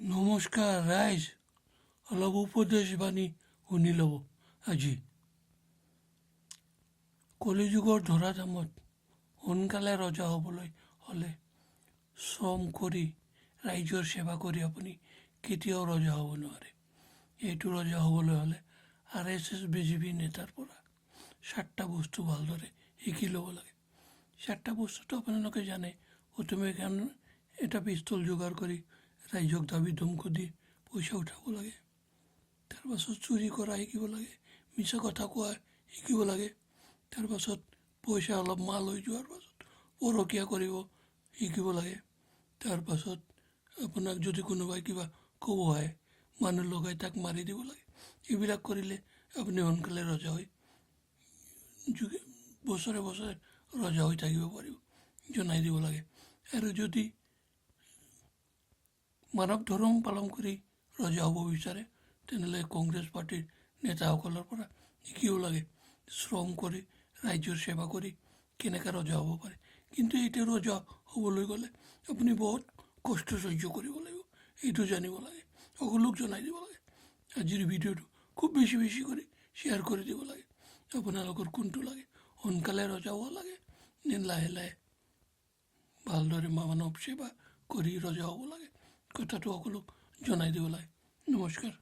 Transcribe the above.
নমস্কাৰ ৰাইজ, অলপ উপদেশ বাণী শুনি ল'ব আজি। কলিযুগৰ ধৰাধামত সোনকালে ৰজা হ'বলৈ হ'লে শ্ৰম কৰি ৰাইজৰ সেৱা কৰি আপুনি কেতিয়াও ৰজা হ'ব নোৱাৰে। এইটো ৰজা হ'বলৈ হ'লে RSS BJP নেতাৰ পৰা 7টা বস্তু ভালদৰে শিকি ল'ব লাগে। 7টা বস্তুটো আপোনালোকে জানে। প্ৰথমে এটা পিষ্টল যোগাৰ কৰি ৰাইজক দাবী ধমকি দি পইচা উঠাব লাগে। তাৰপাছত চুৰি কৰা শিকিব লাগে, মিছা কথা কোৱা শিকিব লাগে। তাৰপাছত পইচা অলপ মাল হৈ যোৱাৰ পাছত পৰকীয়া কৰিব শিকিব লাগে। তাৰপাছত আপোনাক যদি কোনোবাই কিবা ক'ব হয়, মানুহ লগাই তাক মাৰি দিব লাগে। এইবিলাক কৰিলে আপুনি সোনকালে ৰজা হৈ বছৰে বছৰে ৰজা হৈ থাকিব পাৰিব, জনাই দিব লাগে। আৰু যদি মানৱ ধৰ্ম পালন কৰি ৰজা হ'ব বিচাৰে, তেনেহ'লে কংগ্ৰেছ পাৰ্টীৰ নেতাসকলৰ পৰা শিকিব লাগে। শ্ৰম কৰি ৰাইজৰ সেৱা কৰি কেনেকৈ ৰজা হ'ব পাৰে। কিন্তু এতিয়া ৰজা হ'বলৈ গ'লে আপুনি বহুত কষ্ট সহ্য কৰিব লাগিব, এইটো জানিব লাগে, সকলোক জনাই দিব লাগে। আজিৰ ভিডিঅ'টো খুব বেছি কৰি শ্বেয়াৰ কৰি দিব লাগে। আপোনালোকৰ কোনটো লাগে, সোনকালে ৰজা হ'ব লাগে নে লাহে লাহে ভালদৰে মানৱ সেৱা কৰি ৰজা হ'ব লাগে, কথাটো সকলোক জনাই দিব লাগে। নমস্কাৰ।